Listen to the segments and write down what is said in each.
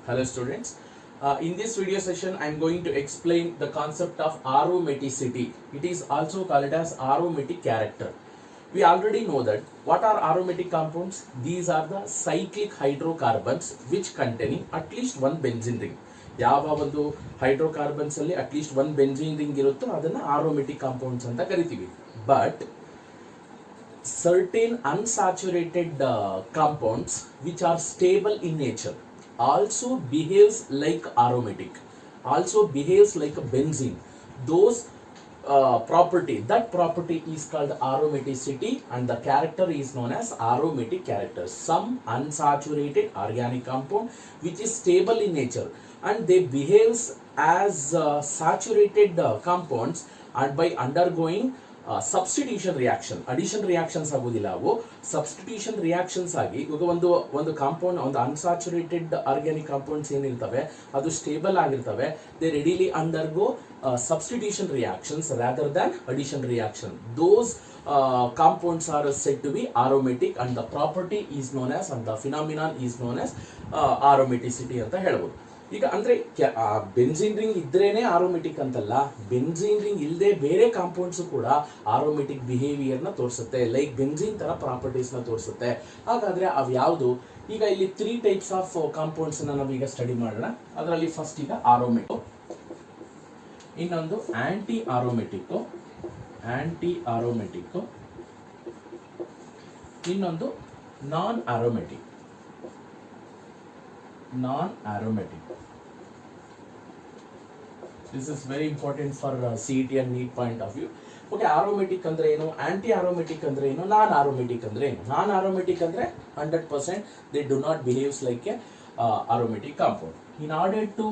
Hello students. In this video session, I am going to explain the concept of aromaticity. It is also called as aromatic character. We already know that what are aromatic compounds? These are the cyclic hydrocarbons which containing at least one benzene ring. ಯಾವ ಒಂದು hydrocarbons ಅಲ್ಲಿ at least ಒಂದು benzene ring ಇರುತ್ತೋ ಅದನ್ನ aromatic compounds ಅಂತ ಕರಿತೀವಿ. But certain unsaturated compounds which are stable in nature also behaves like aromatic, also behaves like a benzene. Those that property is called aromaticity, and the character is known as aromatic character. Some unsaturated organic compound which is stable in nature and they behaves as saturated compounds, and by undergoing substitution reaction, addition reactions ಆಗೋದಿಲ್ಲ, ಅವು substitution reactions ಆಗಿ ಇವಾಗ ಒಂದು compound, ಒಂದು unsaturated organic compounds ಏನಿರ್ತವೆ ಅದು stable ಆಗಿರ್ತವೆ. They readily undergo substitution reactions rather than addition reaction. Those compounds are said to be aromatic, and the property is known as, and the phenomenon is known as aromaticity ಅಂತ ಹೇಳ್ಬೋದು. ಈಗ ಅಂದ್ರೆ benzene ring ಇದ್ರೇನೆ aromatic ಅಂತಲ್ಲ, benzene ring ಇಲ್ಲದೆ ಬೇರೆ compounds ಕೂಡ aromatic behaviour ನ ತೋರಿಸುತ್ತೆ, ಲೈಕ್ ಬೆಂಜಿನ್ ತರ ಪ್ರಾಪರ್ಟೀಸ್ ನ ತೋರಿಸುತ್ತೆ. ಹಾಗಾದ್ರೆ ಅವು ಯಾವುದು? ಈಗ ಇಲ್ಲಿ 3 ಟೈಪ್ಸ್ ಆಫ್ ಕಾಂಪೌಂಡ್ಸ್ ನಾವೀಗ ಸ್ಟಡಿ ಮಾಡೋಣ. ಅದರಲ್ಲಿ ಫಸ್ಟ್ ಈಗ ಆರೋಮೆಟಿಕ್, ಇನ್ನೊಂದು ಆಂಟಿ ಆರೋಮೆಟಿಕ್, ಇನ್ನೊಂದು ನಾನ್ aromatic. This is very important for CET and NEET point of view. Okay, aromatic ಅಂದ್ರೆ ಏನು, ಆಂಟಿ ಆರೋಮೆಟಿಕ್ ಅಂದ್ರೆ ಏನು, ನಾನ್ ಆರೋಮೆಟಿಕ್ ಅಂದ್ರೆ ಏನು? ನಾನ್ ಆರೋಮೆಟಿಕ್ ಅಂದ್ರೆ 100% they do not behaves like a aromatic compound. In order to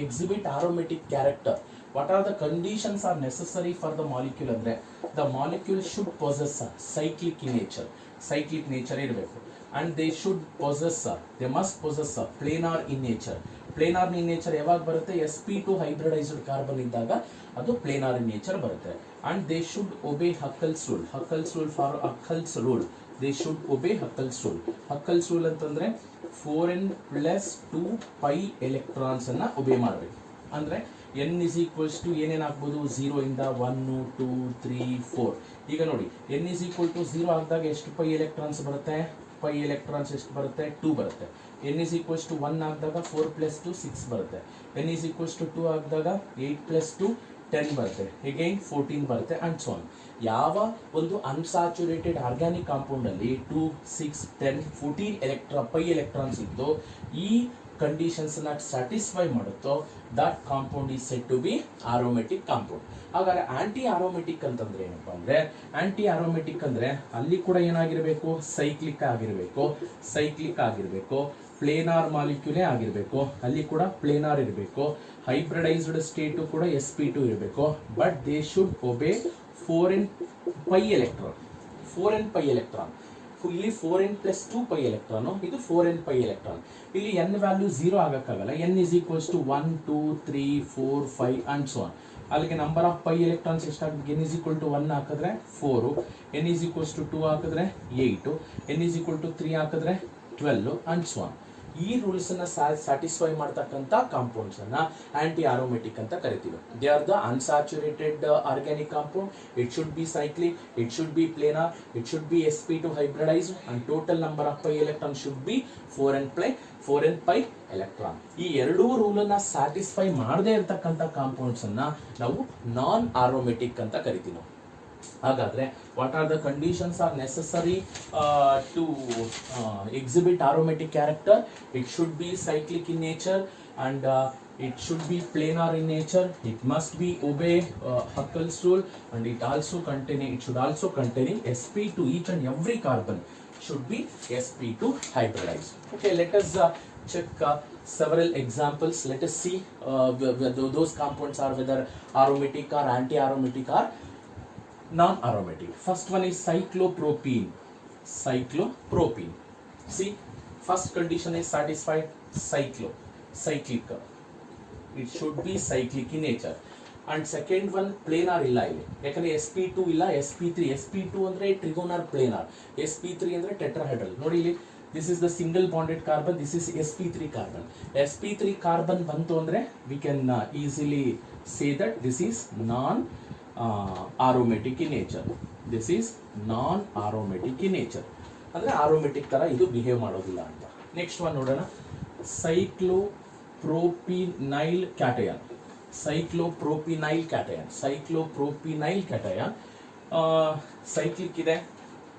exhibit aromatic character, what are the conditions are necessary for the molecule ಅಂದ್ರೆ the molecule should possess cyclic nature ಇರಬೇಕು, and they must possess planar in nature. Planar in nature ಯಾವಾಗ ಬರುತ್ತೆ? sp2 hybridised carbon ಇದ್ದಾಗ ಅದು ಪ್ಲೇನಾರ್ ಇನ್ ನೇಚರ್ ಬರುತ್ತೆ. And they should obey Huckel's rule. They should obey Huckel's rule ಅಂತಂದ್ರೆ 4n+2 ಪೈ ಎಲೆಕ್ಟ್ರಾನ್ಸ್ ಅನ್ನ ಒಬೇ ಮಾಡಬೇಕು. ಅಂದ್ರೆ n is equals to ಏನೇನು ಆಗ್ಬೋದು? 0 ಇಂದ 1 2 3 4. ಈಗ ನೋಡಿ, n is equal to 0 ಆದಾಗ ಎಷ್ಟು ಪೈ ಎಲೆಕ್ಟ್ರಾನ್ಸ್ ಬರುತ್ತೆ? ಪೈ ಎಲೆಕ್ಟ್ರಾನ್ಸ್ ಎಷ್ಟು ಬರುತ್ತೆ? 2 ಬರುತ್ತೆ. n is equals to 1 ಆಗಿದಾಗ 4 + 2 6 ಬರುತ್ತೆ. n is equals to 2 ಆಗಿದಾಗ 8 + 2 10 ಬರುತ್ತೆ. again 14 ಬರುತ್ತೆ, and so on. ಯಾವ ಒಂದು ಅನ್ಸ್ಯಾಚುರೇಟೆಡ್ ಆರ್ಗ್ಯಾನಿಕ್ ಕಾಂಪೌಂಡ್ ಅಲ್ಲಿ 2 6 10 14 ಪೈ ಎಲೆಕ್ಟ್ರಾನ್ಸ್ ಇದ್ದು ಈ ಕಂಡೀಷನ್ಸ್ ನ ಸ್ಯಾಟಿಸ್ಫೈ ಮಾಡುತ್ತೋ that compound is said to be aromatic compound. ಹಾಗಾದ್ರೆ ಆಂಟಿ ಆರೋಮೆಟಿಕ್ ಅಂತಂದ್ರೆ ಏನಪ್ಪಾ ಅಂದ್ರೆ, ಆಂಟಿ ಆರೋಮೆಟಿಕ್ ಅಂದ್ರೆ ಅಲ್ಲಿ ಕೂಡ ಏನಾಗಿರ್ಬೇಕು? ಸೈಕ್ಲಿಕ್ ಆಗಿರ್ಬೇಕು, ಪ್ಲೇನಾರ್ ಮಾಲಿಕ್ಯೂಲೇ ಆಗಿರ್ಬೇಕು, ಅಲ್ಲಿ ಕೂಡ ಪ್ಲೇನಾರ್ ಇರಬೇಕು, ಹೈಬ್ರಿಡೈಸ್ಡ್ ಸ್ಟೇಟ್ ಕೂಡ sp2 ಇರಬೇಕು. But they should obey 4n pi electron. ಇಲ್ಲಿ 4n+2 ಪೈ ಎಲೆಕ್ಟ್ರಾನ್, ಇದು 4n ಪೈ ಎಲೆಕ್ಟ್ರಾನ್. ಇಲ್ಲಿ n ವ್ಯಾಲ್ಯೂ 0 ಆಗಕ್ಕಾಗಲ್ಲ. n is equals to 1 2 3 4 5 and so on. ಅಲ್ಲಿಗೆ ನಂಬರ್ ಆಫ್ ಪೈ ಎಲೆಕ್ಟ್ರಾನ್ಸ್ ಎಷ್ಟಾಗುತ್ತೆ? n is equal to 1 ಹಾಕಿದ್ರೆ 4, n is equals to 2 ಹಾಕಿದ್ರೆ 8, n is equal to 3 ಹಾಕಿದ್ರೆ 12 and so on. ಈ rules ಅನ್ನ satisfy ಮಾಡ್ತಕ್ಕಂಥ ಕಾಂಪೌಂಡ್ಸ್ ಅನ್ನ ಆಂಟಿ ಆರೋಮೆಟಿಕ್ ಅಂತ ಕರಿತೀವಿ. They are the unsaturated organic compound. It should be cyclic, it should be planar, it should be sp2 hybridised, and total number of pi electron should be 4n pi electron. ಈ ಎರಡೂ rule ಅನ್ನ satisfy ಮಾಡದೇ ಇರತಕ್ಕಂಥ compounds ಅನ್ನ ನಾವು ನಾನ್ aromatic ಅಂತ ಕರಿತೀವಿ. ಹಾಗಾದ್ರೆ what are the conditions are necessary to exhibit aromatic character? It should be cyclic in nature, and it should be planar in nature. It must be obey Huckel's rule, and it should also contain sp2. Each and every carbon should be sp2 hybridized. Okay, let us check several examples. Let us see those compounds are whether aromatic or anti-aromatic or non-aromatic. First one is cyclopropene. See, first condition is satisfied. Cyclic. It should be cyclic in nature. And second one, planar ಇಲ್ಲ ಇಲ್ಲಿ, ಯಾಕಂದ್ರೆ sp2 ಇಲ್ಲ, sp3 ಅಂದ್ರೆ ಟ್ರಿಗೋನರ್ planar, sp3 ಅಂದ್ರೆ tetrahedral. ನೋಡಿ ಇಲ್ಲಿ This is the single bonded carbon. This is sp3 carbon. sp3 carbon bantu andre we can easily say that this is non aromatic in nature. This is non aromatic in nature. ಅಂದ್ರೆ aromatic ತರ ಇದು behave ಮಾಡೋದಿಲ್ಲ ಅಂತ. Next one ನೋಡೋಣ, cyclopropynyl cation. cyclopropynyl cation. cyclopropynyl cation cyclic ಇದೆ,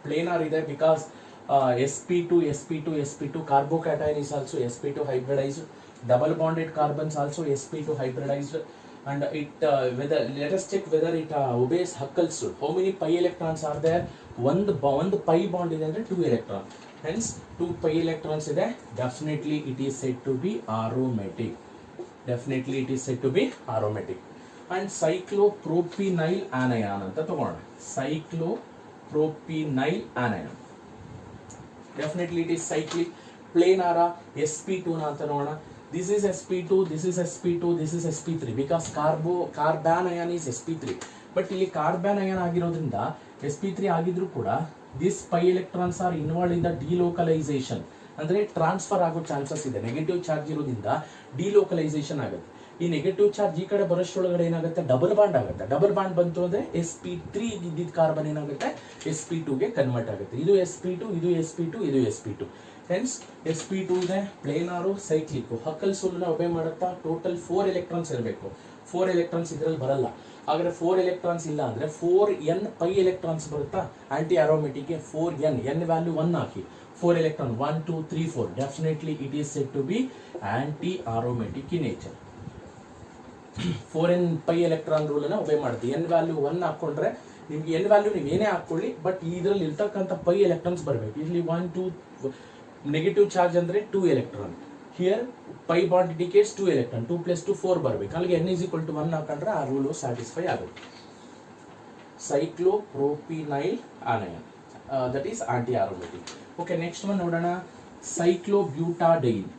planar ಇದೆ, because sp2 sp2 sp2 carbocation is also sp2 hybridized, double bonded carbons also sp2 hybridized, and it whether, let us check whether it obeys Huckel's rule. How many pi electrons are there? one pi bond ಇದೆ ಅಂದ್ರೆ 2 electron, hence 2 pi electrons ಇದೆ, definitely it is said to be aromatic. Definitely it is said to be aromatic. And cyclopropynyl anion ಅಂತ ತಗೋಣ. cyclopropynyl anion definitely it is cyclic. planar sp2 ನ ಅಂತ ನೋಡೋಣ. this is sp2, this is sp2, this is sp3, because carbon ion is sp3, but ಇಲ್ಲಿ carbon ion ಆಗಿರೋದ್ರಿಂದ sp3 ಆಗಿದ್ರು ಕೂಡ this pi electrons are involved in the delocalization, ಅಂದ್ರೆ transfer ಆಗೋ chances ಇದೆ. ನೆಗೆಟಿವ್ ಚಾರ್ಜ್ ಇರೋದ್ರಿಂದ ಡಿಲೋಕಲೈಸೇಷನ್ ಆಗುತ್ತೆ. ಈ ನೆಗೆಟಿವ್ ಚಾರ್ಜ್ ಈ ಕಡೆ ಬರೋಷ್ಟೊಳಗಡೆ ಏನಾಗುತ್ತೆ, ಡಬಲ್ ಬಾಂಡ್ ಆಗುತ್ತೆ. ಡಬಲ್ ಬಾಂಡ್ ಬಂತು ಅಂದ್ರೆ sp3 ಇದ್ದಿದ್ದ ಕಾರ್ಬನ್ ಏನಾಗುತ್ತೆ, sp2 ಗೆ ಕನ್ವರ್ಟ್ ಆಗುತ್ತೆ. ಇದು sp2, ಇದು sp2, ಇದು sp2. ಹೆನ್ಸ್ sp2 ಇದೆ, ಪ್ಲೇನಾರು, ಸೈಕ್ಲಿಕ್. ಹಕ್ಕಲ್ಸ್ ರೂಲ್ ನ ಒಬೆ ಮಾಡುತ್ತಾ ಟೋಟಲ್ 4 ಎಲೆಕ್ಟ್ರಾನ್ಸ್ ಇರಬೇಕು. 4 ಎಲೆಕ್ಟ್ರಾನ್ಸ್ ಇದರಲ್ಲಿ ಬರಲ್ಲ. ಹಾಗಾದ್ರೆ 4 ಎಲೆಕ್ಟ್ರಾನ್ಸ್ ಇಲ್ಲ ಅಂದ್ರೆ 4n ಪೈ ಎಲೆಕ್ಟ್ರಾನ್ಸ್ ಬರುತ್ತಾ ಆಂಟಿ ಅರೋಮೆಟಿಕ್ ಗೆ. 4n value 1 hockey, 4 electron 1 2 3 4, definitely it is said to be anti aromatic in nature. 4n pi electron rule ಅನ್ನು ಒಬೆ ಮಾಡುತ್ತೆ. n ವ್ಯಾಲ್ಯೂ 1 ಹಾಕೊಂಡ್ರೆ ನಿಮಗೆ n ವ್ಯಾಲ್ಯೂ ನೀವು ಏನೇ ಹಾಕೊಳ್ಳಿ, ಬಟ್ ಇದರಲ್ಲಿ ಇರ್ತಕ್ಕಂಥ ಪೈ ಎಲೆಕ್ಟ್ರಾನ್ಸ್ ಬರಬೇಕು. ಇಲ್ಲಿ 1 2 ನೆಗೆಟಿವ್ ಚಾರ್ಜ್ ಅಂದ್ರೆ 2 electron, here pi bond indicates 2 electron, 2 + 2 4 ಬರಬೇಕು. ಅಲ್ಲಿಗೆ n = 1 ಹಾಕೊಂಡ್ರೆ ಆ ರೂಲ್ ಸ್ಯಾಟಿಸ್ಫೈ ಆಗುತ್ತೆ. cyclopropynyl anion that is anti aromatic. Okay, next one ನೋಡೋಣ, cyclobutadiene.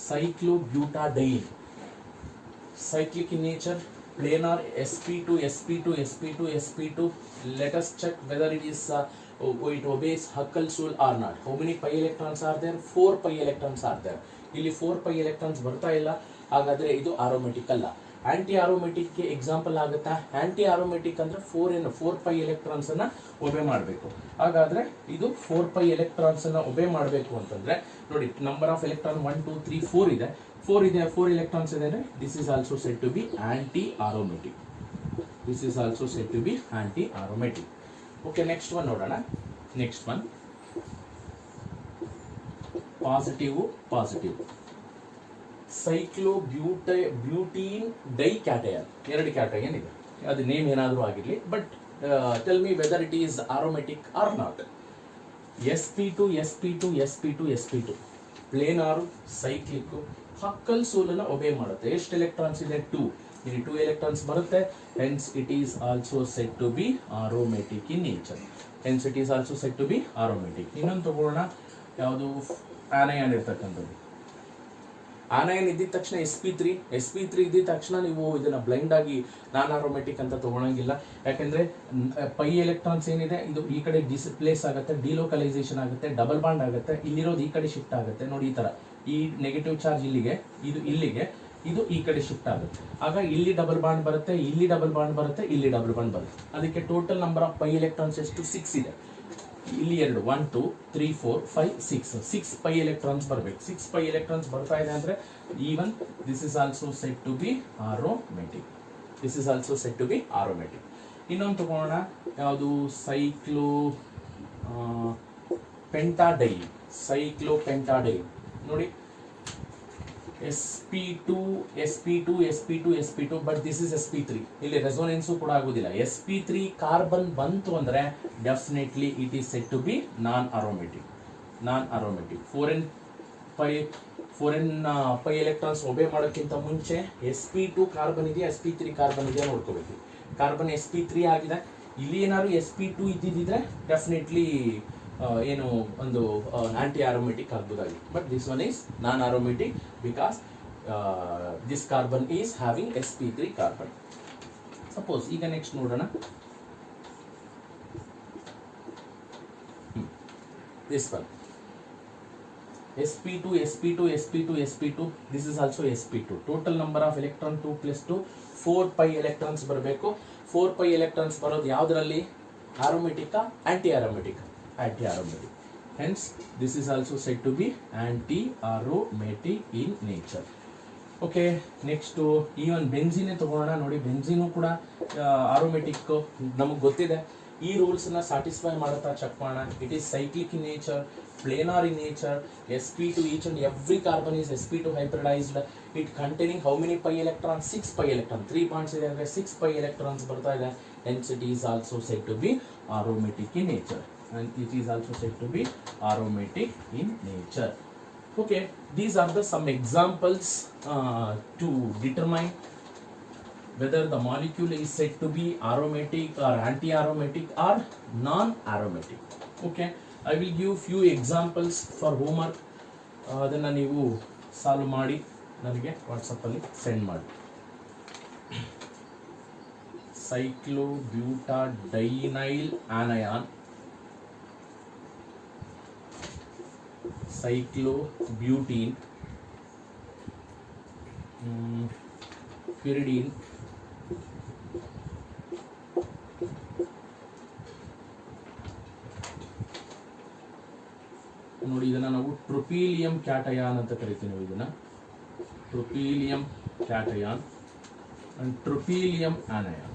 cyclobutadiene cyclic in nature, planar, sp2 sp2 sp2 sp2. let us check whether it is it obeys Huckel's rule or not. how many pi electrons are there? 4 pi electrons are there. ಇಲ್ಲಿ 4 pi electrons ಬರ್ತಾ ಇಲ್ಲ, ಹಾಗಾದ್ರೆ ಇದು aromatic ಅಲ್ಲ. Aunty aromatic ಗೆ example ಆಗುತ್ತಾ? Aunty aromatic ಅಂದ್ರೆ 4 pi electrons ಅನ್ನ ಒಬೆ ಮಾಡಬೇಕು. ಹಾಗಾದ್ರೆ ಇದು 4 ಪೈ ಎಲೆಕ್ಟ್ರಾನ್ಸ್ ಅನ್ನ ಒಬೆ ಮಾಡಬೇಕು ಅಂತಂದ್ರೆ ನೋಡಿ, ನಂಬರ್ ಆಫ್ ಎಲೆಕ್ಟ್ರಾನ್ 1 2 3 4 ಇದೆ, 4 ಎಲೆಕ್ಟ್ರಾನ್ಸ್ ಇದೆ ಅಂದ್ರೆ this is also said to be anti aromatic. This is also said to be anti aromatic. Okay, next one ನೋಡೋಣ. Next one positive cyclobutene dication. 2 cation ಇದೆ, ಅದು ನೇಮ್ ಏನಾದರೂ ಆಗಿರಲಿ, but tell me whether it is aromatic or not. sp2 sp2 sp2 sp2 planar, cyclic. Huckel's rule ಅನ್ನು obey ಮಾಡುತ್ತೆ. ಎಷ್ಟು electrons ಇದೆ? 2. ಇಲ್ಲಿ 2 ಎಲೆಕ್ಟ್ರಾನ್ಸ್ ಬರುತ್ತೆ, hence it is also said to be aromatic in nature. Hence it is also said to be aromatic. ಇನ್ನೊಂದು ತಗೊಳ್ಳೋಣ, ಯಾವುದು anion ಇರ್ತಕ್ಕಂಥದ್ದು. ಆನಯನ್ ಇದ್ದಿದ ತಕ್ಷಣ sp3 ಇದ್ದಿದ ತಕ್ಷಣ ನೀವು ಇದನ್ನ ಬ್ಲೈಂಡ್ ಆಗಿ ನಾನ್ ಆರೋಮೆಟಿಕ್ ಅಂತ ತಗೊಳಂಗಿಲ್ಲ. ಯಾಕಂದ್ರೆ ಪೈ ಎಲೆಕ್ಟ್ರಾನ್ಸ್ ಏನಿದೆ ಇದು ಈ ಕಡೆ ಡಿಸ್ಪ್ಲೇಸ್ ಆಗುತ್ತೆ, ಡಿಲೋಕಲೈಸೇಷನ್ ಆಗುತ್ತೆ, ಡಬಲ್ ಬಾಂಡ್ ಆಗುತ್ತೆ, ಇಲ್ಲಿರೋದು ಈ ಕಡೆ ಶಿಫ್ಟ್ ಆಗುತ್ತೆ. ನೋಡಿ ಈ ತರ, ಈ ನೆಗೆಟಿವ್ ಚಾರ್ಜ್ ಇಲ್ಲಿಗೆ, ಇದು ಇಲ್ಲಿಗೆ, ಇದು ಈ ಕಡೆ ಶಿಫ್ಟ್ ಆಗುತ್ತೆ. ಆಗ ಇಲ್ಲಿ ಡಬಲ್ ಬಾಂಡ್ ಬರುತ್ತೆ, ಇಲ್ಲಿ ಡಬಲ್ ಬಾಂಡ್ ಬರುತ್ತೆ, ಇಲ್ಲಿ ಡಬಲ್ ಬಾಂಡ್ ಬರುತ್ತೆ. ಅದಕ್ಕೆ total number of pi electrons ಎಷ್ಟು? 6 ಇದೆ. ಇಲ್ಲಿ 2 1 2 3 4 5 6 ಪೈ ಎಲೆಕ್ಟ್ರಾನ್ಸ್ ಬರಬೇಕು. 6 ಪೈ ಎಲೆಕ್ಟ್ರಾನ್ಸ್ ಬರ್ತಾ ಇದೆ ಅಂದ್ರೆ even this is also said to be aromatic. This is also said to be aromatic. ಇನ್ನೊಂದು ತಗೋಣ, ಯಾವುದು? cyclopentadiene. ನೋಡಿ, sp2 but this is sp3. ಇಲ್ಲಿ ರೆಸೋನೆನ್ಸು ಕೂಡ ಆಗುದಿಲ್ಲ. sp3 ಕಾರ್ಬನ್ ಬಂತು ಅಂದ್ರೆ definitely it is said to be non aromatic. 4n pi electrons obey ಮಾಡೋಕ್ಕಿಂತ ಮುಂಚೆ sp2 ಕಾರ್ಬನ್ ಇದೆಯಾ, sp3 ಕಾರ್ಬನ್ ಇದೆಯಾ ನೋಡ್ಕೋಬೇಕು. ಕಾರ್ಬನ್ sp3 ಆಗಿದೆ, ಇಲ್ಲಿ ಏನಾದ್ರು sp2 ಇದ್ದಿದ್ರೆ ಡೆಫಿನೆಟ್ಲಿ ಏನು ಒಂದು ಆಂಟಿ ಆರೋಮೆಟಿಕ್ ಆಗ್ಬೋದಾಗಿತ್ತು. But this one is non aromatic because this carbon is having sp3 carbon. Suppose ಈಗ ನೆಕ್ಸ್ಟ್ ನೋಡೋಣ, this one sp2 sp2 sp2 sp2, this is also sp2. Total number of electron 2 plus 2 4 pi electrons ಬರಬೇಕು. 4 pi electrons ಬರೋದು ಯಾವುದರಲ್ಲಿ? aromatic anti aromatic? Anti aromatic. Hence this is also said to be anti aromatic in nature. Okay, next even ಬೆನ್ಝೀನೇ ತಗೊಳ್ಳೋಣ. ನೋಡಿ, benzene ಕೂಡ aromatic ನಮಗೆ ಗೊತ್ತಿದೆ. ಈ ರೂಲ್ಸ್ನ ಸ್ಯಾಟಿಸ್ಫೈ ಮಾಡುತ್ತಾ ಚೆಕ್ ಮಾಡೋಣ. It is cyclic in nature, planar in nature, sp2, each and every carbon is sp2 hybridized. It containing how many pi electrons? 6 pi electrons. 3 bonds ಇದೆ ಅಂದ್ರೆ 6 pi electrons ಬರ್ತಾ ಇದೆ. Hence it is also said to be aromatic in nature, and it is also said to be aromatic in nature. Okay, these are the some examples to determine whether the molecule is said to be aromatic or anti-aromatic or non-aromatic. Okay, I will give few examples for homework. ಅದನ್ನು ನೀವು solve ಮಾಡಿ ನನಗೆ ವಾಟ್ಸಪ್ಪಲ್ಲಿ send ಮಾಡಿ. cyclobutadiene anion, cyclobutene, pyridine, ನೋಡಿ ಇದನ್ನ ನಾವು ಟ್ರೊಪೀಲಿಯಂ cation ಅಂತ ಕರಿತೀವಿ. ಇದನ್ನ tropylium cation and tropylium anion.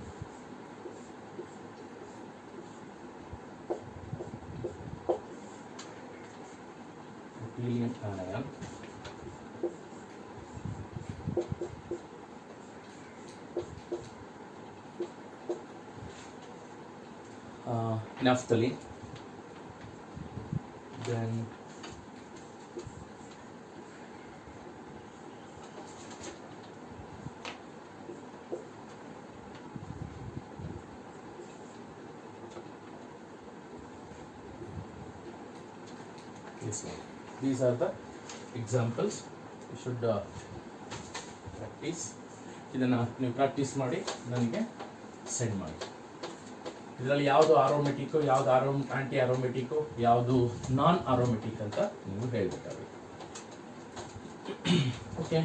Tropylium anion, naphthalene, then this one. These are the examples. You should practice. ಇದನ್ನು ನೀವು ಪ್ರಾಕ್ಟೀಸ್ ಮಾಡಿ ನನಗೆ ಸೆಂಡ್ ಮಾಡಿ. ಇದರಲ್ಲಿ ಯಾವುದು ಆರೋಮೆಟಿಕ್ಕು, ಯಾವುದು ಆಂಟಿ ಆರೋಮೆಟಿಕ್ಕು, ಯಾವುದು ನಾನ್ ಆರೋಮೆಟಿಕ್ ಅಂತ ನೀವು ಹೇಳಬೇಕಾಗುತ್ತೆ. ಓಕೆ,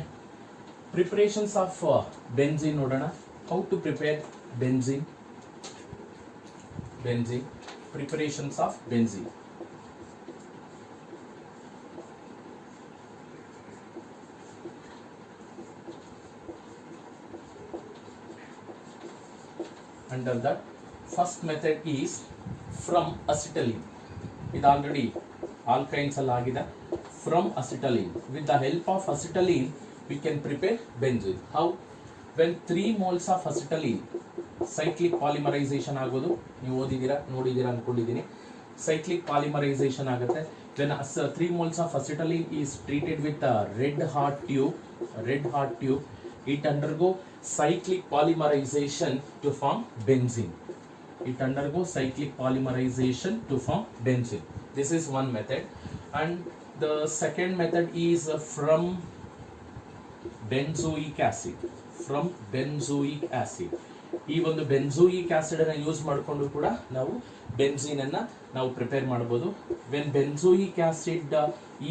ಪ್ರಿಪರೇಷನ್ಸ್ ಆಫ್ ಬೆನ್ಝೀನ್ ನೋಡೋಣ. How to prepare benzene. Preparations of benzene. Under that, first method is from acetylene. It already alkynes alagida. From acetylene, with the help of acetylene we can prepare benzene. How? When 3 moles of acetylene, cyclic polymerization ಆಗೋದು ನೀವು ಓದಿದ್ದೀರಾ, ನೋಡಿದ್ದೀರಾ ಅನ್ಕೊಂಡಿದ್ದೀನಿ. cyclic polymerization ಆಗುತ್ತೆ. When 3 moles of acetylene is treated with a red hot tube, it undergo cyclic polymerization to form benzene. This is one method. And the second method is from benzoic acid. ಈ ಒಂದು benzoic acid ಅನ್ನು use ಮಾಡಿಕೊಂಡು ಕೂಡ ನಾವು benzene ಅನ್ನ ನಾವು prepare ಮಾಡಬಹುದು. When benzoic acid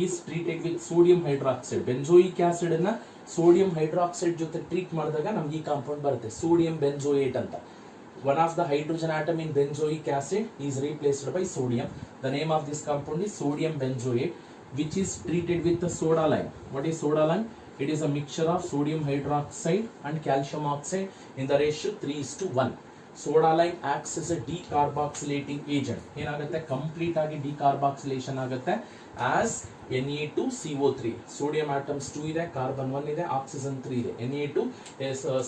is treated with sodium hydroxide, benzoic acid ಅನ್ನ ಸೋಡಿಯಂ ಹೈಡ್ರಾಕ್ಸೈಡ್ ಜೊತೆ ಟ್ರೀಟ್ ಮಾಡಿದಾಗ ನಮ್ಗೆ ಈ ಕಾಂಪೌಂಡ್ ಬರುತ್ತೆ, ಸೋಡಿಯಂ ಬೆನ್ಸೋಯೇಟ್ ಅಂತ. One of the hydrogen atom in benzoic acid is replaced by sodium. The name of this compound is sodium benzoate, which is treated with the soda lime. What is soda lime? It is a mixture of sodium hydroxide and calcium oxide in the ratio 3:1. Soda lime acts as a decarboxylating agent. ಏನಾಗುತ್ತೆ, complete ಆಗಿ ಡಿಕಾರ್ಬಾಕ್ಸಿಲೇಷನ್ ಆಗುತ್ತೆ as Na2CO3. Sodium atoms 2 ಇದೆ, carbon 1 ಇದೆ, oxygen 3 ಇದೆ. Na2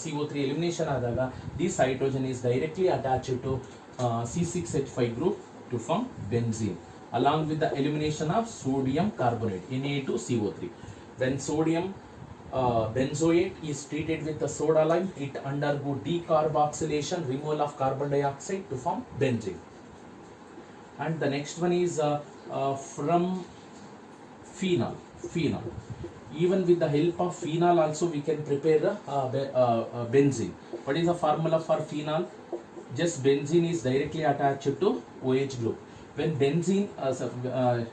CO3 elimination ಆದಾಗ this hydrogen is directly attached to C6H5 group to form benzene along with the elimination of sodium carbonate Na2CO3. When sodium benzoate is treated with the soda lime, it undergo decarboxylation, removal of carbon dioxide to form benzene. And the next one is from phenol. Even with the help of phenol also we can prepare benzene. What is the formula for phenol? Just benzene is directly attached to OH group. When benzene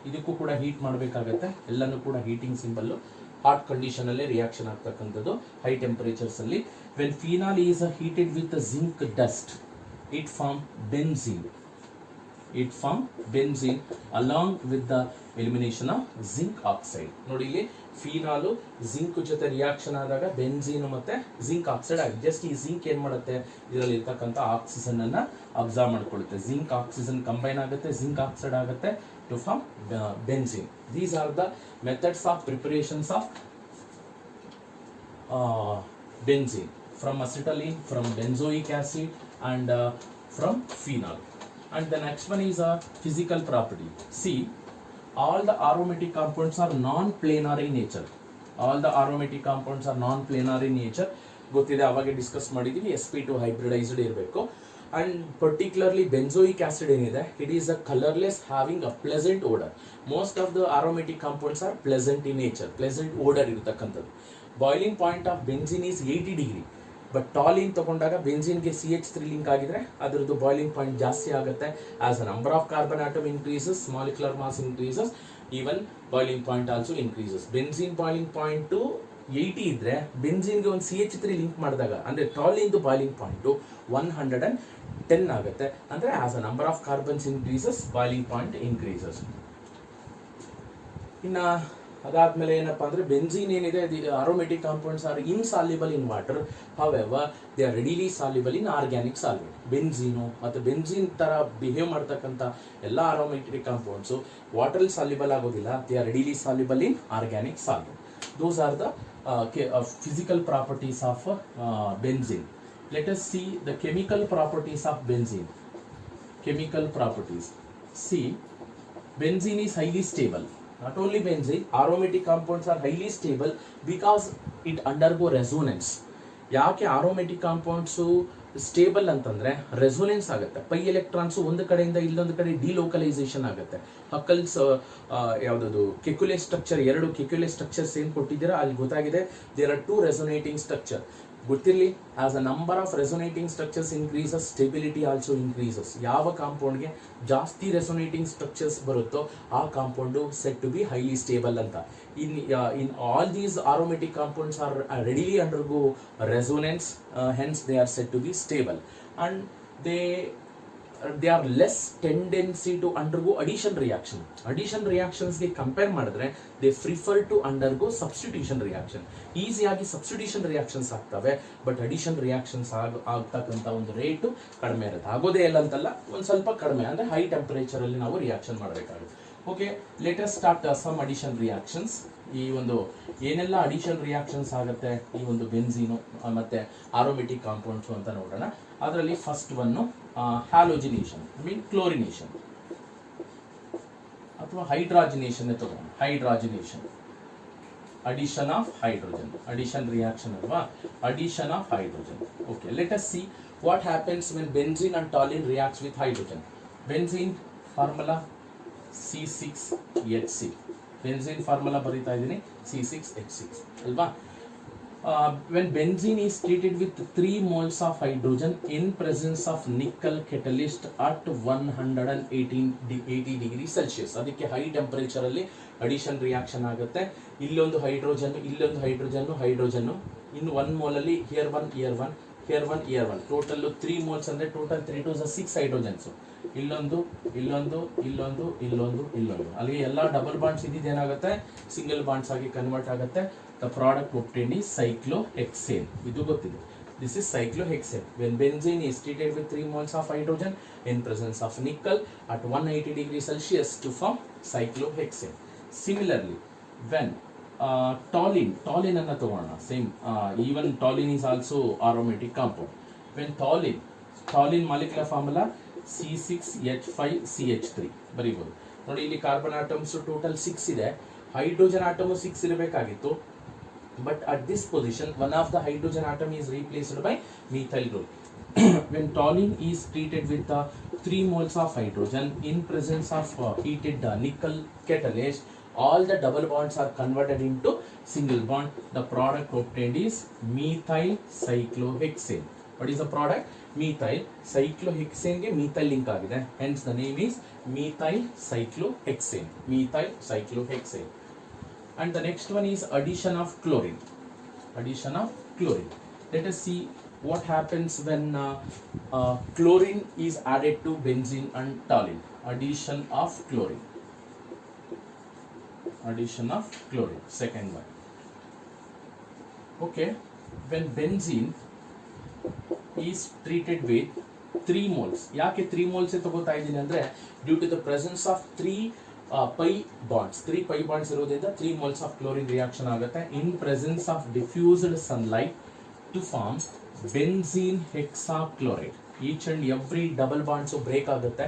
ಇದಕ್ಕೂ ಕೂಡ heat ಮಾಡಬೇಕಾಗತ್ತೆ, ಎಲ್ಲನೂ ಕೂಡ heating symbol, hot condition ಅಲ್ಲೇ reaction ಆಗ್ತಕ್ಕಂಥದ್ದು high temperatures ಅಲ್ಲಿ. When phenol is heated with zinc dust it form benzene, it form benzene along with the elimination of zinc oxide. ನೋಡಿ ಇಲ್ಲಿ ಫಿನಾಲು ಜಿಂಕ್ ಜೊತೆ ರಿಯಾಕ್ಷನ್ ಆದಾಗ ಬೆನ್ಝೀನ್ ಮತ್ತೆ zinc oxide ಆಗಿದೆ. Just ಈ ಜಿಂಕ್ ಏನ್ ಮಾಡುತ್ತೆ, ಇದರಲ್ಲಿ ಇರ್ತಕ್ಕಂಥ ಆಕ್ಸಿಜನ್ ಅನ್ನ ಅಬ್ಸರ್ವ್ ಮಾಡ್ಕೊಳ್ಳುತ್ತೆ. ಜಿಂಕ್ ಆಕ್ಸಿಜನ್ ಕಂಬೈನ್ ಆಗುತ್ತೆ, ಜಿಂಕ್ ಆಕ್ಸೈಡ್ ಆಗುತ್ತೆ to form benzene. These are the methods of preparations of benzene from acetylene, from benzoic acid and from phenol. And the next one is a physical property. See, all the aromatic compounds are non-planar in nature. All the aromatic compounds are non-planar in nature. ಗೊತ್ತಿದೆ, ಅವಾಗೆ discuss ಮಾಡಿದೀವಿ, sp2 hybridized ಇರಬೇಕು. And particularly benzoic acid ಏನಿದೆ, it is a colorless having a pleasant odor. Most of the aromatic compounds are pleasant in nature, pleasant odor ಇರತಕ್ಕಂಥದ್ದು. Boiling point of benzene is 80 degree. But toluene ತಗೊಂಡಾಗ ಬೆನ್ಝೀನ್ಗೆ CH3 link ಆಗಿದ್ರೆ ಅದರದ್ದು boiling point ಜಾಸ್ತಿ ಆಗುತ್ತೆ. As a number of carbon atom increases, molecular mass increases, even boiling point also increases. Benzene boiling point 80 ಇದ್ರೆ ಬೆನ್ಝೀನ್ಗೆ ಒಂದು CH3 link ಮಾಡಿದಾಗ ಅಂದ್ರೆ ಟಾಲಿನ್ದು boiling point 110 ಆಗುತ್ತೆ. ಅಂದ್ರೆ as a number of carbons increases, boiling point increases. ಇನ್ನ ಅದಾದ್ಮೇಲೆ ಏನಪ್ಪಾ ಅಂದ್ರೆ ಬೆನ್ಝೀನ್ ಏನಿದೆ, aromatic compounds are insoluble in water, however they are readily soluble in organic solvent. Benzene ಮತ್ತು ಬೆನ್ಝೀನ್ ತರ ಬಿಹೇವ್ ಮಾಡ್ತಕ್ಕಂಥ ಎಲ್ಲ ಅರೋಮೆಟಿಕ್ ಕಾಂಪೌಂಡ್ಸ್ ವಾಟರ್ ಸಾಲ್ಯುಬಲ್ ಆಗೋದಿಲ್ಲ, they are readily soluble in organic solvent. Those are the physical properties of benzene. Let us see the chemical properties of benzene. Chemical properties. See, benzene is highly stable. Not only benzene, aromatic compounds are highly stable because it undergo resonance. ಯಾಕೆ aromatic compounds stable ಅಂತಂದ್ರೆ resonance ಆಗುತ್ತೆ. Pi electrons ಒಂದು ಕಡೆಯಿಂದ ಇಲ್ಲೊಂದು ಕಡೆ delocalisation ಆಗುತ್ತೆ. ಹಕ್ಕಲ್ಸ್ ಯಾವ್ದು ಕೆಕ್ಯುಲೆ structure, 2 ಕೆಕ್ಯುಲೆ structures ಏನ್ ಕೊಟ್ಟಿದ್ದೀರಾ ಅಲ್ಲಿ ಗೊತ್ತಾಗಿದೆ, ದೇರ್ ಆರ್ 2 ರೆಸೋನೇಟಿಂಗ್ ಸ್ಟ್ರಕ್ಚರ್. ಗೊತ್ತಿರಲಿ, as a number of resonating structures increases, stability also increases. ಯಾವ ಕಾಂಪೌಂಡ್ಗೆ ಜಾಸ್ತಿ ರೆಸೋನೇಟಿಂಗ್ ಸ್ಟ್ರಕ್ಚರ್ಸ್ ಬರುತ್ತೋ ಆ compound said to be highly stable ಅಂತ. In all these aromatic compounds are readily undergo resonance, hence they are said to be stable, and they are less tendency to undergo addition reaction. Addition reactions ಗೆ compare ಮಾಡಿದ್ರೆ they prefer to undergo substitution reaction. ಈಸಿಯಾಗಿ substitution reactions ಆಗ್ತವೆ, but addition reactions ಆಗ್ತಕ್ಕಂಥ ಒಂದು rate ಕಡಿಮೆ ಇರುತ್ತೆ. ಆಗೋದೇ ಇಲ್ಲ ಅಂತಲ್ಲ, ಒಂದು ಸ್ವಲ್ಪ ಕಡಿಮೆ, ಅಂದ್ರೆ ಹೈ ಟೆಂಪರೇಚರ್ ಅಲ್ಲಿ ನಾವು ರಿಯಾಕ್ಷನ್ ಮಾಡಬೇಕಾಗುತ್ತೆ. Okay, let us start some addition reactions. ಈ ಒಂದು ಏನೆಲ್ಲ ಅಡಿಷನ್ ರಿಯಾಕ್ಷನ್ಸ್ ಆಗುತ್ತೆ ಈ ಒಂದು ಬೆನ್ಝೀನು ಮತ್ತೆ ಆರೋಮೆಟಿಕ್ ಕಾಂಪೌಂಡ್ಸ್ ಅಂತ ನೋಡೋಣ. ಅದರಲ್ಲಿ first one halogenation, mean chlorination ಅಥವಾ ಹೈಡ್ರಾಜಿನೇಷನ್ ತಗೋಣ. Hydrogenation, addition of hydrogen, addition reaction ಅಲ್ವಾ, addition of hydrogen. Okay, let us see what happens when benzene and toluene reacts with hydrogen. Benzene formula C6H6. Benzene formula ಬರೀತಾ ಇದ್ದೀನಿ, C6H6 ಅಲ್ವಾ. When benzene is treated with 3 moles of hydrogen in presence of nickel catalyst at 180 degree Celsius, ಅದಕ್ಕೆ high temperature ಅಲ್ಲಿ addition reaction ಆಗುತ್ತೆ. ಇಲ್ಲೊಂದು hydrogen, ಇಲ್ಲೊಂದು hydrogen, hydrogen ಇನ್ನು 1 mole ಅಲ್ಲಿ here 1 here 1 here 1 here 1, total 3 moles ಅಂದ್ರೆ total 3 to 6 hydrogens. ಇಲ್ಲೊಂದು, ಇಲ್ಲೊಂದು, ಇಲ್ಲೊಂದು, ಇಲ್ಲೊಂದು, ಇಲ್ಲೊಂದು, ಅಲ್ಲಿಗೆ ಎಲ್ಲ ಡಬಲ್ ಬಾಂಡ್ಸ್ ಇದೇನಾಗುತ್ತೆ, ಸಿಂಗಲ್ ಬಾಂಡ್ಸ್ ಆಗಿ ಕನ್ವರ್ಟ್ ಆಗುತ್ತೆ. The product obtained is cyclohexane. ಇದು ಗೊತ್ತಿದೆ. This is cyclohexane. When benzene is treated with 3 moles of hydrogen in presence of nickel at 180 degrees Celsius to form cyclohexane. Similarly, when toluene ಅನ್ನ ತಗೋಣ, same, even toluene is also aromatic compound. When toluene molecular formula C6H5CH3 ಬರೀಬಹುದು. ನೋಡಿ, ಇಲ್ಲಿ carbon atoms total 6 ಇದೆ, hydrogen atom 6 ಇರಬೇಕಾಗಿತ್ತು. But at this position, one of the hydrogen atom is replaced by methyl group. When toluene is treated with 3 moles of hydrogen in presence of heated nickel catalyst, all the double bonds are converted into single bond. The product obtained is methyl cyclohexane. What is the product? Methyl ಸೈಕ್ಲೋಹೆಕ್ಸೇನ್ಗೆ methyl link ಆಗಿದೆ, hence the name is methyl cyclohexane. Methyl cyclohexane. And the next one is addition of chlorine. Addition of chlorine. Let us see what happens when chlorine is added to benzene and toluene. Addition of chlorine. Addition of chlorine. Second one. Okay. When benzene is treated with 3 moles. ಯಾಕೆ 3 moles ತಗೋತಾ ಇದ್ದೀನಿ ಅಂದ್ರೆ due to the presence of 3 pi bonds. 3 pi bonds ಇರೋದ್ರಿಂದ 3 moles of chlorine reaction ಆಗುತ್ತೆ in presence of diffused sunlight to form benzene hexachloride. Each and every double bonds break ಆಗುತ್ತೆ.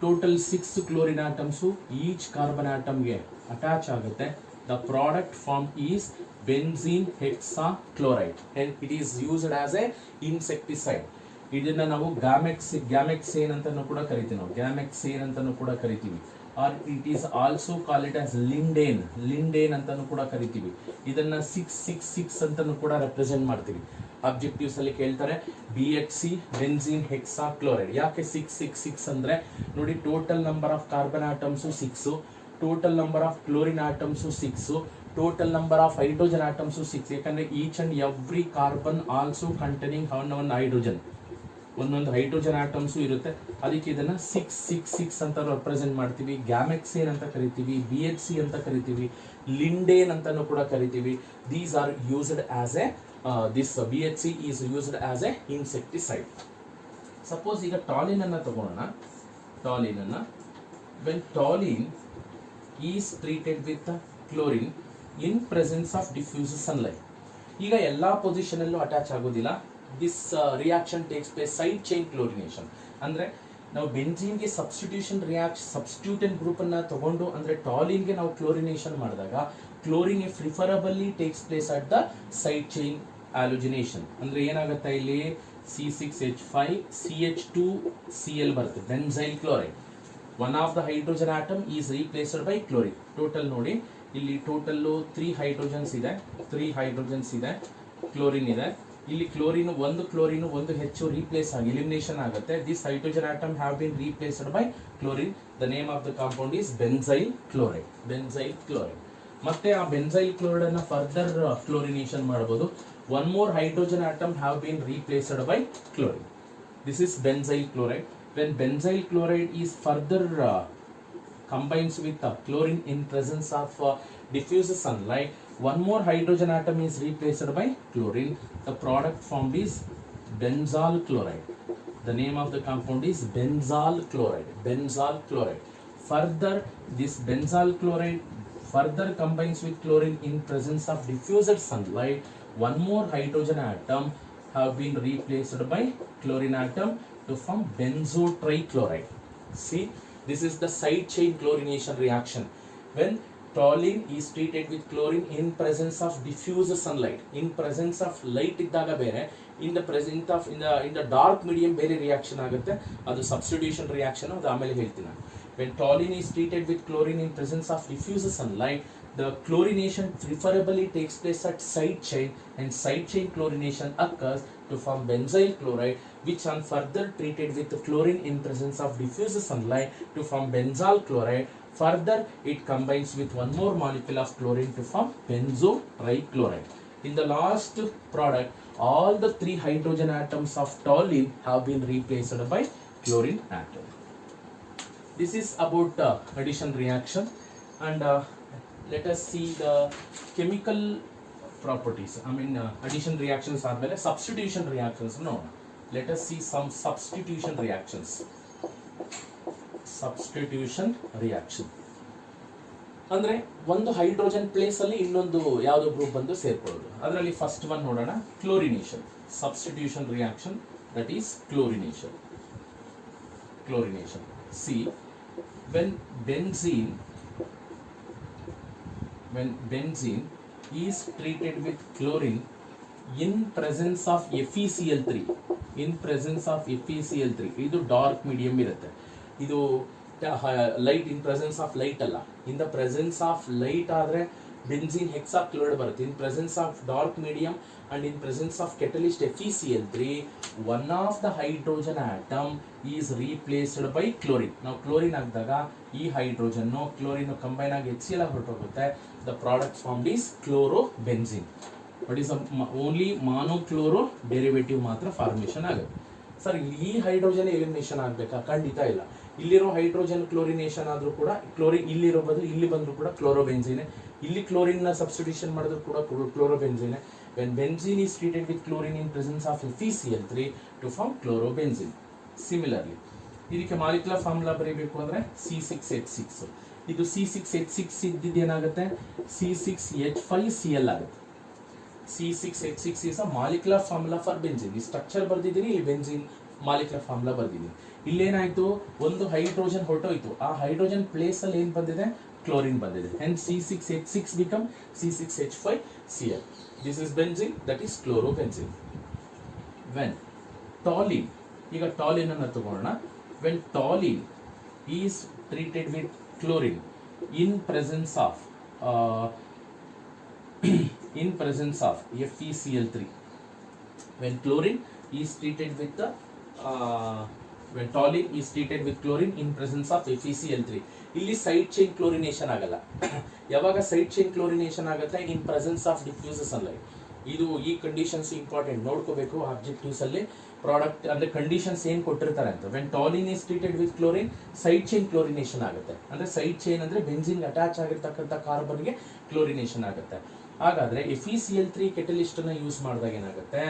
Total 6 chlorine atoms each carbon ಆಟಮ್ಗೆ attach ಆಗುತ್ತೆ. The product formed is benzene hexachloride and it is used as a insecticide. ಇದನ್ನ ನಾವು ಗ್ಯಾಮೆಕ್ಸೇನ್ ಅಂತಾನೂ ಕೂಡ ಕರಿತೀವಿ, ನಾವು ಗ್ಯಾಮೆಕ್ಸೇನ್ ಅಂತಾನೂ ಕೂಡ ಕರಿತೀವಿ. Or it is also call it as lindane ಅಂತಾನೂ ಕೂಡ ಕರಿತೀವಿ. ಇದನ್ನ 666 ಅಂತಾನೂ ಕೂಡ ರೆಪ್ರೆಸೆಂಟ್ ಮಾಡ್ತೀವಿ. ಅಬ್ಜೆಕ್ಟಿವ್ಸ್ ಅಲ್ಲಿ ಕೇಳ್ತಾರೆ BHC ಬೆನ್ಝೀನ್ ಹೆಕ್ಸಾಕ್ಲೋರೈಡ್. ಯಾಕೆ 666 ಅಂದ್ರೆ ನೋಡಿ, total number of carbon atoms 6, total number of chlorine atoms 6, total number of hydrogen atoms 6. ಯಾಕಂದ್ರೆ each and every carbon also containing one hydrogen, ಒಂದೊಂದು ಹೈಡ್ರೋಜನ್ ಆಟಮ್ಸ್ ಇರುತ್ತೆ. ಅದಕ್ಕೆ ಇದನ್ನ 666 ಅಂತ ರೆಪ್ರೆಸೆಂಟ್ ಮಾಡ್ತೀವಿ. ಗ್ಯಾಮೆಕ್ಸೇನ್ ಅಂತ ಕರಿತೀವಿ, BHC ಅಂತ ಕರಿತೀವಿ, ಲಿಂಡೇನ್ ಅಂತಾನೂ ಕೂಡ ಕರಿತೀವಿ. These are used as A this BHC is used as A insecticide. Suppose ಈಗ ಟಾಲಿನ್ ಅನ್ನ ತಗೋಣ. ಟಾಲಿನ್ ಅನ್ನ when toluene is treated with chlorine in presence of diffuse sunlight. ಈಗ ಎಲ್ಲಾ ಪೊಸಿಷನ್ ಅಲ್ಲೂ ಅಟ್ಯಾಚ್ ಆಗೋದಿಲ್ಲ. This reaction takes place side chain chlorination. ಅಂದ್ರೆ ನಾವು ಬೆನ್ಝೀನ್ಗೆ ಸಬ್ಸ್ಟಿಟ್ಯೂಟೆಂಟ್ ಗ್ರೂಪ್ ಅನ್ನ ತಗೊಂಡು ಅಂದ್ರೆ ಟಾಲಿನ್ಗೆ ನಾವು ಕ್ಲೋರಿನೇಷನ್ ಮಾಡಿದಾಗ chlorine preferably takes place at the side chain halogenation. ಅಂದ್ರೆ ಏನಾಗುತ್ತೆ ಇಲ್ಲಿ C6H5 CH2Cl ಬರುತ್ತೆ, benzyl chloride. One of the hydrogen atom is replaced by chlorine. Total ನೋಡಿ, ಇಲ್ಲಿ ಟೋಟಲ್ 3 ಹೈಡ್ರೋಜನ್ಸ್ ಇದೆ, ಕ್ಲೋರಿನ್ ಇದೆ. ಇಲ್ಲಿ ಒಂದು ಹೆಚ್ಚು ರೀಪ್ಲೇಸ್ ಆಗಿ ಎಲಿಮಿನೇಷನ್ ಆಗುತ್ತೆ. This hydrogen atom have been replaced by chlorine. The name of the compound is benzyl chloride. ಮತ್ತೆ ಆ ಬೆನ್ಝೈಲ್ ಕ್ಲೋರೈಡ್ ಅನ್ನ ಫರ್ದರ್ ಕ್ಲೋರಿನೇಷನ್ ಮಾಡಬಹುದು. One more hydrogen atom have been replaced by chlorine. This is benzyl chloride. When benzyl chloride is further combines with chlorine in presence of diffuse sunlight, one more hydrogen atom is replaced by chlorine. The product formed is benzol chloride. The name of the compound is benzol chloride. Further, this benzol chloride further combines with chlorine in presence of diffused sunlight. One more hydrogen atom have been replaced by chlorine atom to form benzotrichloride. See, this is the side chain chlorination reaction. When toluene is treated with chlorine in presence of diffuse sunlight, in presence of light iddaga bere, in the presence of in the dark medium bere reaction agutte. Adu substitution reaction adu amele heltina. When toluene is treated with chlorine in presence of diffuse sunlight, the chlorination preferably takes place at side chain, and side chain chlorination occurs to form benzyl chloride, which on further treated with chlorine in presence of diffuse sunlight to form benzol chloride. Further, it combines with one more molecule of chlorine to form benzotrichloride. In the last product, all the 3 hydrogen atoms of toluene have been replaced by chlorine atom. This is about addition reaction, and let us see the chemical properties. Addition reactions are well, substitution reactions. No, let us see some substitution reactions. ಅಂದ್ರೆ ಒಂದು hydrogen place ಅಲ್ಲಿ ಇನ್ನೊಂದು ಯಾವುದೋ group ಬಂದು ಸೇರ್ಕೊಳ್ಳೋದು. ಅದರಲ್ಲಿ first one ನೋಡೋಣ, chlorination. Substitution reaction, that is chlorination. See, when benzene is treated with chlorine in presence of FeCl3, ಇದು dark medium ಇರುತ್ತೆ. ಇದು light in presence of light ಅಲ್ಲ, in the presence of light ಆದ್ರೆ benzene hexachloride ಬರುತ್ತೆ. In presence of dark medium and in presence of catalyst FeCl3, one of the hydrogen atom is replaced by chlorine. ನಾವು chlorine ಹಾಕಿದಾಗ ಈ hydrogen chlorine combine ಆಗಿ HCl ಆಗಿ ಹೊರಟೋಗುತ್ತೆ. The product formed is chlorobenzene. But is only monochloro derivative ಮಾತ್ರ formation ಆಗುತ್ತೆ. Sir ಈ hydrogen elimination ಆಗಬೇಕಾ? ಖಂಡಿತ ಇಲ್ಲ. ಇಲ್ಲಿರೋ ಹೈಡ್ರೋಜನ್ ಕ್ಲೋರಿನೇಷನ್ ಆದ್ರೂ ಕೂಡ ಕ್ಲೋರಿನ್ ಇಲ್ಲಿರೋ ಬದಲು ಇಲ್ಲಿ ಬಂದರೂ ಕೂಡ ಕ್ಲೋರೋಬೆನ್ಸಿನೆ, ಇಲ್ಲಿ ಕ್ಲೋರಿನ್ ನ ಸಬ್ಸ್ಟಿಟ್ಯೂಷನ್ ಮಾಡಿದ್ರು ಕೂಡ ಕ್ಲೋರೋಬೆನ್ಸಿನೆ. when benzene is treated with chlorine in presence of FeCl3 to form chlorobenzene. Similarly ಇದಕ್ಕೆ ಮಾಲಿಕ್ಯುಲರ್ ಫಾರ್ಮುಲಾ ಬರೀಬೇಕು ಅಂದ್ರೆ C6H6. ಇದು C6H6 ಇದ್ದಿದ್ದು ಏನಾಗುತ್ತೆ? C6H5Cl ಆಗುತ್ತೆ. C6H6 is a molecular formula for benzene. ಈ ಸ್ಟ್ರಕ್ಚರ್ ಬರ್ದಿದ್ದೀನಿ, ಇಲ್ಲಿ ಬೆನ್ಸಿನ್ ಮಾಲಿಕ್ಯುಲರ್ ಫಾರ್ಮುಲಾ ಬರ್ದಿದ್ದೀನಿ. ಇಲ್ಲೇನಾಯ್ತು, ಒಂದು ಹೈಡ್ರೋಜನ್ ಹೊರಟೋಯ್ತು, ಆ ಹೈಡ್ರೋಜನ್ ಪ್ಲೇಸ್ ಅಲ್ಲಿ ಏನ್ ಬಂದಿದೆ? ಕ್ಲೋರಿನ್ ಬಂದಿದೆ. hence C6H6 become C6H5Cl. this is benzene, that is chlorobenzene. when toluene, ಈಗ toluene ಅನ್ನು ತಗೋಣ. when toluene is treated with chlorine in presence of FeCl3, when chlorine is treated with the when toluene is treated with chlorine in presence of FeCl3, ಇಲ್ಲಿ side chain chlorination ಆಗಲ್ಲ. ಯಾವಾಗ side chain chlorination ಆಗುತ್ತೆ? In presence of diffuse sunlight. ಇದು ಈ conditions important ನೋಡ್ಕೋಬೇಕು objectives ಅಲ್ಲಿ. Product ಅಂದ್ರೆ conditions ಏನ್ ಕೊಟ್ಟಿರ್ತಾರೆ ಅಂತ. When toluene is treated with chlorine, side chain chlorination ಆಗುತ್ತೆ. ಅಂದ್ರೆ ಸೈಡ್ ಚೈನ್ ಅಂದ್ರೆ ಬೆನ್ಸಿನ್ ಅಟ್ಯಾಚ್ ಆಗಿರ್ತಕ್ಕಂಥ ಕಾರ್ಬನ್ಗೆ ಕ್ಲೋರಿನೇಷನ್ ಆಗುತ್ತೆ. ಹಾಗಾದ್ರೆ FeCl3 ಕೆಟಲಿಸ್ಟ್ ಅನ್ನ ಯೂಸ್ ಮಾಡಿದಾಗ ಏನಾಗುತ್ತೆ?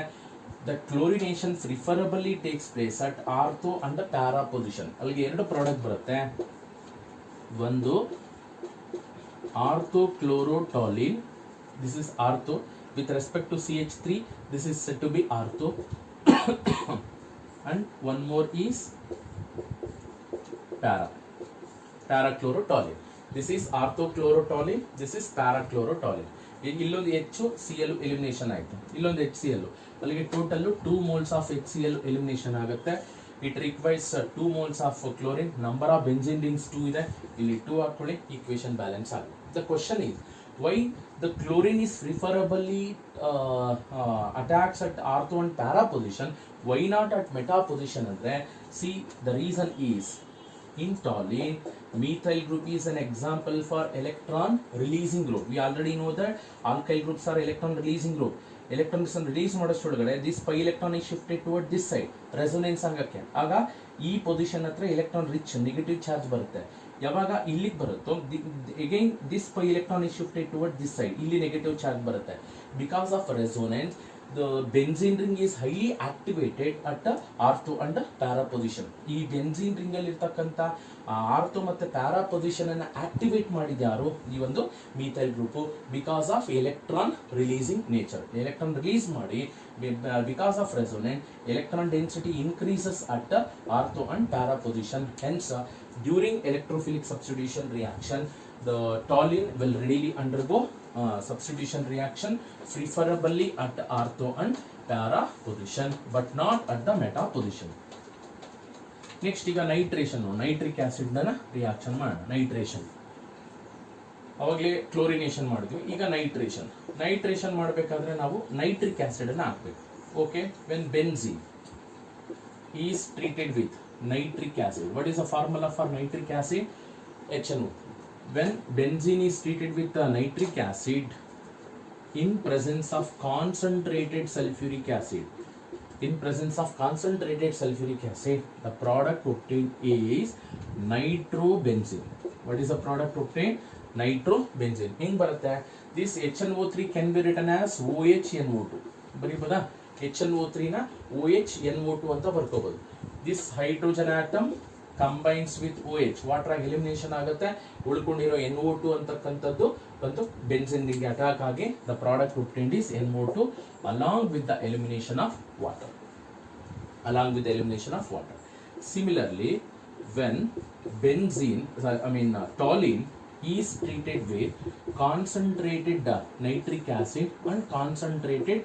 The chlorination preferably takes place at ortho and para position. ಅಲ್ಲಿಗೆ ಎರಡು ಪ್ರಾಡಕ್ಟ್ ಬರುತ್ತೆ. ಒಂದು orthochlorotoluene, this is ortho. With respect to CH3, this is said to be ortho. And one more is parachlorotoluene. This is orthochlorotoluene, this is parachlorotoluene. ಇಲ್ಲೊಂದು HCl elimination ಆಯಿತು, ಇಲ್ಲೊಂದು HCl. ಅಲ್ಲಿಗೆ total 2 moles of HCl elimination ಆಗುತ್ತೆ. It requires 2 moles of chlorine. Number of benzene rings 2 ಇದೆ, ಇಲ್ಲಿ 2 ಹಾಕೊಳ್ಳಿ, equation balance ಆಗುತ್ತೆ. The question is why the chlorine is preferably attacks at ortho and para position, why not at meta position ಅಂದ್ರೆ see the reason is in toluene methyl group is an example for electron releasing group. We already know that alkyl groups are electron releasing group. Electrons release ಮಾಡೋಷ್ಟೊಳಗಡೆ this pi electron is shifted toward this side resonance ಆಗಕ್ಕೆ. ಆಗ ಈ position ಹತ್ರ electron rich negative charge ಬರುತ್ತೆ. ಯಾವಾಗ ಇಲ್ಲಿಗೆ ಬರುತ್ತೋ again this pi electron is shifted toward this side, ಇಲ್ಲಿ negative charge ಬರುತ್ತೆ. because of resonance the benzene ring is highly activated at ortho and para position. ಈ ಬೆನ್ಸಿನ್ ರಿಂಗ್ ಅಲ್ಲಿ ಇರ್ತಕ್ಕಂಥ ortho ಮತ್ತೆ ಪ್ಯಾರಾ ಪೊಸಿಷನ್ ಅನ್ನ ಆಕ್ಟಿವೇಟ್ ಮಾಡಿದ್ಯಾರು? ಈ ಒಂದು methyl group. Because of electron releasing nature, electron release ಮಾಡಿ because of resonant electron density increases at ortho and para position. Hence during electrophilic substitution reaction the toluene will readily undergo substitution reaction preferably at ortho and para position but not at the meta position. next ಈಗ nitration, nitric acid ನ reaction ಮಾಡೋಣ. Nitration ಅವಾಗಲೇ chlorination ಮಾಡಿದ್ವಿ, ಈಗ nitration ಮಾಡಬೇಕಾದ್ರೆ ನಾವು nitric acid ಅನ್ನ ಹಾಕಬೇಕು. Okay, when benzene is treated with nitric acid, what is the formula for nitric acid? HNO. when benzene is treated with nitric acid in presence of concentrated sulfuric acid, the product obtained is nitrobenzene. what is the product obtained? Nitrobenzene. ಹೆಂಗ್ ಬರುತ್ತೆ? this HNO3 can be written as OHNO2. ಬರೀಬೋದಾ? HNO3 ನ OHNO2 ಅಂತ ಬರ್ಕೋಬಹುದು. this hydrogen atom combines with OH, water ಆಗಿ elimination ಆಗುತ್ತೆ. ಉಳ್ಕೊಂಡಿರೋ NO2 ಅಂತಕ್ಕಂಥದ್ದು ಬಂದು benzene ring attack ಆಗಿ the product obtained is NO2 along with the elimination of water. Similarly, when toluene is treated with concentrated nitric acid and concentrated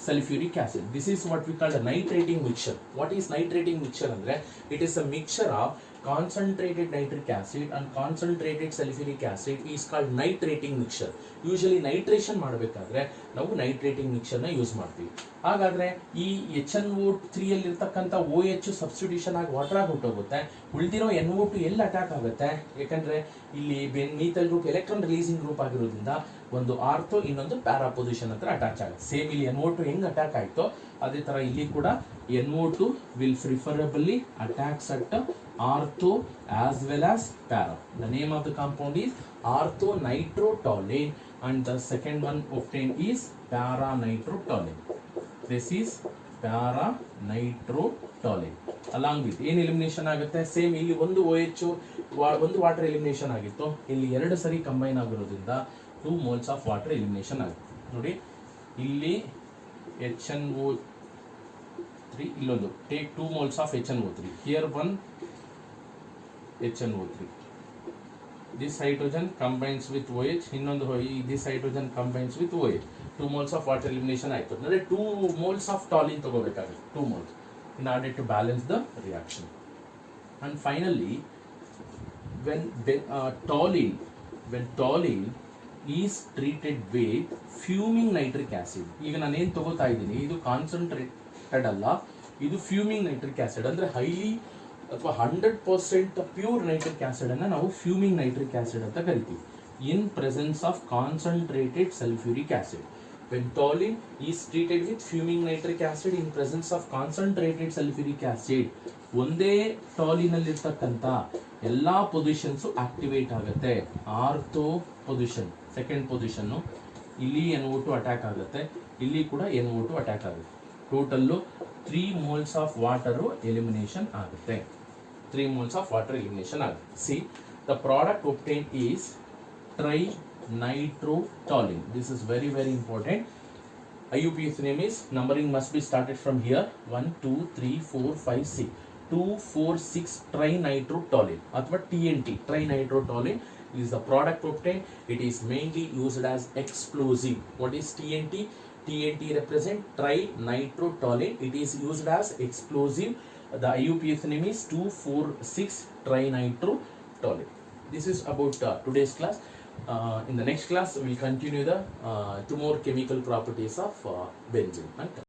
sulfuric acid, this is what we call a nitrating mixture. what is nitrating mixture? Andre it is a mixture of concentrated nitric acid and concentrated sulfuric acid is called nitrating mixture. Usually nitration ಮಾಡಬೇಕಾದ್ರೆ ನಾವು ನೈಟ್ರೇಟಿಂಗ್ ಮಿಕ್ಸರ್ನ use ಮಾಡ್ತೀವಿ. ಹಾಗಾದ್ರೆ ಈ HNO3 ಅಲ್ಲಿರ್ತಕ್ಕಂಥ OH substitution ಆಗಿ water ಆಗಿ ಹೊಟ್ಟೋಗುತ್ತೆ. ಉಳಿದಿರೋ NO2 ಎಲ್ಲಿ ಅಟ್ಯಾಕ್ ಆಗುತ್ತೆ? ಯಾಕಂದ್ರೆ ಇಲ್ಲಿ methyl group electron releasing group ಆಗಿರೋದ್ರಿಂದ ಒಂದು ಆರ್ಥೋ ಇನ್ನೊಂದು ಪ್ಯಾರಾ ಪೊಸಿಷನ್ ಹತ್ರ ಅಟ್ಯಾಚ್ ಆಗುತ್ತೆ. ಸೇಮ್ ಇಲ್ಲಿ NO2 ಹೆಂಗ್ ಅಟ್ಯಾಕ್ ಆಯ್ತೋ ಅದೇ ತರ ಇಲ್ಲಿ ಕೂಡ NO2 will preferably attacks at ortho as well as para. The name of the compound is orthonitrotoluene and the second one obtained is para-nitrotoluene. This is para-nitrotoluene. Along with ಏನು elimination ಆಗುತ್ತೆ? Same ಇಲ್ಲಿ ಒಂದು OH ಒಂದು water elimination ಆಗಿತ್ತು, ಇಲ್ಲಿ ಎರಡು ಸರಿ combine ಆಗಿರೋದ್ರಿಂದ 2 moles ಆಫ್ ವಾಟರ್ ಎಲಿಮಿನೇಷನ್ ಆಗುತ್ತೆ. ನೋಡಿ ಇಲ್ಲಿ HNO3 ಇಲ್ಲೊಂದು take 2 moles of HNO3, here one HNO3, this hydrogen combines with OH, ಇನ್ನೊಂದು this hydrogen combines with OH, 2 moles of water elimination ಆಯ್ತು. ಅಂದ್ರೆ 2 moles of toluene ತಗೋಬೇಕಾಗುತ್ತೆ, 2 moles in order to balance the reaction. And finally when toluene is treated with fuming nitric acid, ಈಗ ನಾನು ಏನು ತಗೋತಾ ಇದ್ದೀನಿ ಇದು concentrated ಅಲ್ಲ, ಇದು ಫ್ಯೂಮಿಂಗ್ ನೈಟ್ರಿಕ್ ಆಸಿಡ್ ಅಂದ್ರೆ ಹೈಲಿ ಅಥವಾ 100% ಪ್ಯೂರ್ ನೈಟ್ರಿಕ್ ಆಸಿಡ್ ಅನ್ನ ನಾವು ಫ್ಯೂಮಿಂಗ್ ನೈಟ್ರಿಕ್ ಆಸಿಡ್ ಅಂತ ಕರಿತೀವಿ. ಇನ್ presence of concentrated sulphuric acid, when toluene is treated with fuming nitric acid in presence of concentrated sulfuric acid, ಒಂದೇ ಟಾಲಿನ್ ಅಲ್ಲಿ ಇರ್ತಕ್ಕಂಥ ಎಲ್ಲಾ ಪೊಸಿಷನ್ಸ್ ಆಕ್ಟಿವೇಟ್ ಆಗುತ್ತೆ. ಆರ್ಥೋ ಪೊಸಿಷನ್ ಸೆಕೆಂಡ್ ಪೊಸಿಷನ್, ಇಲ್ಲಿ NO2 ಅಟ್ಯಾಕ್ ಆಗುತ್ತೆ, ಇಲ್ಲಿ ಕೂಡ NO2 ಅಟ್ಯಾಕ್ ಆಗುತ್ತೆ. Total 3 moles of water elimination ಆಗುತ್ತೆ. 3 moles ಆಫ್ ವಾಟರ್ ಎಲಿಮಿನೇಷನ್ ಆಗುತ್ತೆ. C the product obtain is trinitrotoluene. This is very important. IUPAC name is, numbering must be started from here, 1 2 3 4 5 6, 2 4 6 trinitrotoluene ಅಥವಾ TNT, trinitrotoluene is the product obtained. It is mainly used as explosive. What is TNT? TNT represent trinitrotoluene. It is used as explosive. The IUPAC name is 2,4,6 trinitrotoluene. This is about today's class. In the next class we will continue the 2 more chemical properties of benzene.